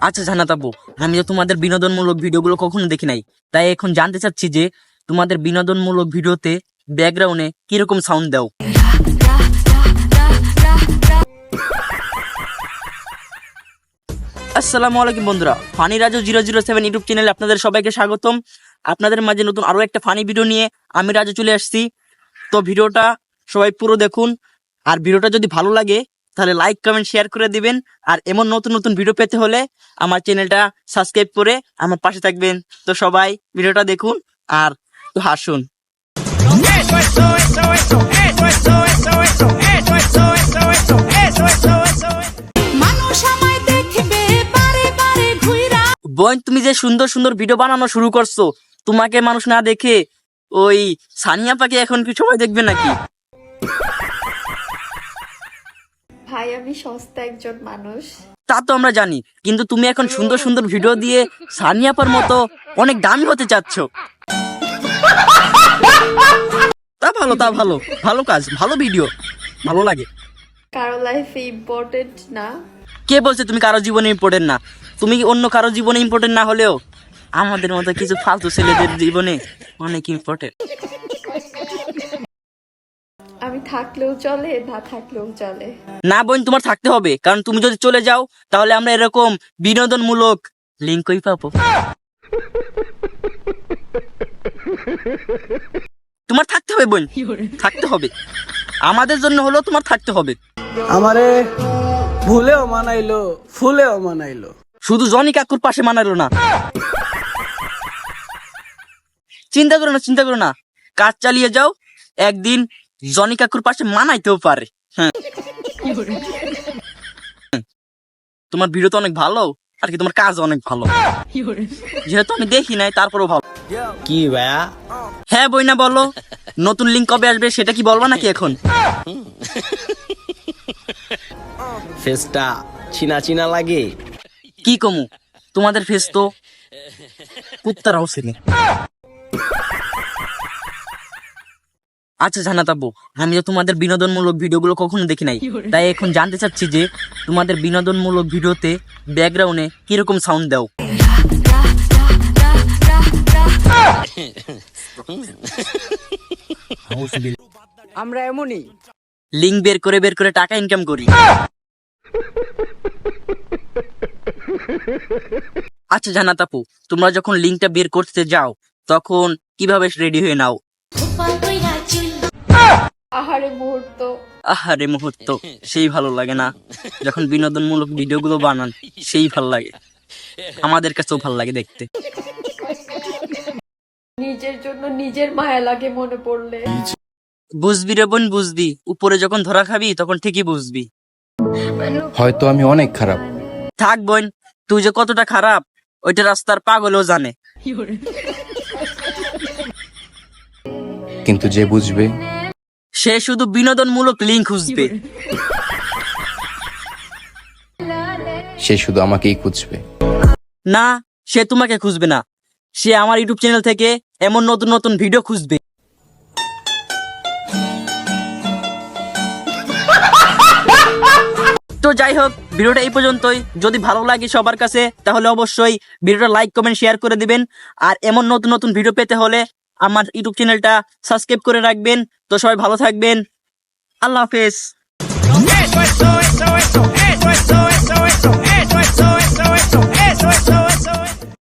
আচ্ছা জান্নাত আপু, আমি তো তোমাদের বিনোদনমূলক ভিডিওগুলো কখনো দেখি নাই, তাই এখন জানতে চাচ্ছি যে তোমাদের বিনোদনমূলক ভিডিওতে ব্যাকগ্রাউন্ডে কিরকম সাউন্ড দাও। আসসালামু আলাইকুম বন্ধুরা, ফানি রাজু 007 ইউটিউব চ্যানেলে আপনাদের সবাইকে স্বাগতম। আপনাদের মাঝে নতুন আরো একটা ফানি ভিডিও নিয়ে আমি রাজু চলে আসছি। তো ভিডিওটা সবাই পুরো দেখুন, আর ভিডিওটা যদি ভালো লাগে তাহলে লাইক কমেন্ট শেয়ার করে দিবেন। আর এমন নতুন নতুন ভিডিও পেতে হলে আমার চ্যানেলটা সাবস্ক্রাইব করে আমার পাশে থাকবেন। তো সবাই ভিডিওটা দেখুন আর একটু হাসুন। বোন, তুমি যে সুন্দর সুন্দর ভিডিও বানানো শুরু করছো, তোমাকে মানুষ না দেখে ওই সানিয়া পাকে এখন কি সবাই দেখবে নাকি? ভাই আমি সস্তা একজন মানুষ। তা তো আমরা জানি, কিন্তু তুমি এখন সুন্দর সুন্দর ভিডিও দিয়ে সানিয়া পার মতো অনেক দামি হতে চাচ্ছ। তা ভালো, ভালো কাজ, ভালো ভিডিও, ভালো লাগে। কারো লাইফে ইম্পর্টেন্ট না। কে বলছে তুমি কারো জীবনে ইম্পর্টেন্ট না? তুমি অন্য কারো জীবনে ইম্পর্টেন্ট না হলেও আমাদের মতো কিছু ফালতু ছেলেদের জীবনে অনেক ইম্পর্টেন্ট। আমি থাকলেও চলে, না থাকলেও চলে। না বোন, তোমার থাকতে হবে, কারণ তুমি যদি চলে যাও তাহলে আমরা এরকম বিনোদনমূলক লিঙ্ক কই পাবো? তোমার থাকতে হবে বোন, থাকতে হবে। আমাদের জন্য হলো তোমার থাকতে হবে। আমারে ভুলেও মানাইলো, ফুলেও মানাইলো। শুধু জনি কাকুর পাশে মানালো না। চিন্তা করো না, কাজ চালিয়ে যাও, একদিন জনি কাকুর পাশে মানাইতেও পারে। হ্যাঁ, তোমার ভিডিও তো অনেক ভালো, আর কি তোমার কাজ অনেক ভালো, যেহেতু আমি দেখি নাই তারপরেও ভালো। কি ভাইয়া? হ্যাঁ বইনা বলো, নতুন লিঙ্ক কবে আসবে সেটা কি বলবা নাকি এখন? ফেসটা চিনা চিনা লাগে। কি কমু, তোমাদের ফেস তো কুত্তারাও ছেলে। আচ্ছা জান্নাত আপু, আমি তো তোমাদের বিনোদনমূলক ভিডিওগুলো কখনো দেখি নাই, তাই এখন জানতে চাচ্ছি যে তোমাদের বিনোদনমূলক ভিডিওতে ব্যাকগ্রাউন্ডে কিরকম সাউন্ড দাও। আমরা এমনই। লিঙ্ক বের করে টাকা ইনকাম করি। আচ্ছা জান্নাত আপু, তোমরা যখন লিঙ্কটা বের করতে যাও তখন কিভাবে রেডি হয়ে নাও? আহারে মুহূর্ত, সেই ভালো লাগে না যখন বিনোদনমূলক ভিডিওগুলো বানান? সেই ভালো লাগে, আমাদের কাছেও ভালো লাগে দেখতে। নিজের জন্য নিজের মায়া লাগে মনে পড়লে। বুঝবি রে বোন, বুঝবি, উপরে যখন ধরা খাবি তখন ঠিকই বুঝবি। হয়তো আমি অনেক খারাপ। থাক বোন, তুই যে কতটা খারাপ ওইটা রাস্তার পাগলও জানে। কিন্তু যে বুঝবে সে শুধু বিনোদনমূলক লিঙ্ক খুঁজবে। সে শুধু আমাকেই খুঁজবে। না, সে তোমাকে খুঁজবে না, সে আমার ইউটিউব চ্যানেল থেকে এমন নতুন নতুন ভিডিও খুঁজবে। তো যাই হোক, ভিডিওটা এই পর্যন্তই। যদি ভালো লাগে সবার কাছে তাহলে অবশ্যই ভিডিওটা লাইক কমেন্ট শেয়ার করে দিবেন। আর এমন নতুন নতুন ভিডিও পেতে হলে আমার ইউটিউব চ্যানেলটা সাবস্ক্রাইব করে রাখবেন। তো সবাই ভালো থাকবেন, আল্লাহ হাফেজ।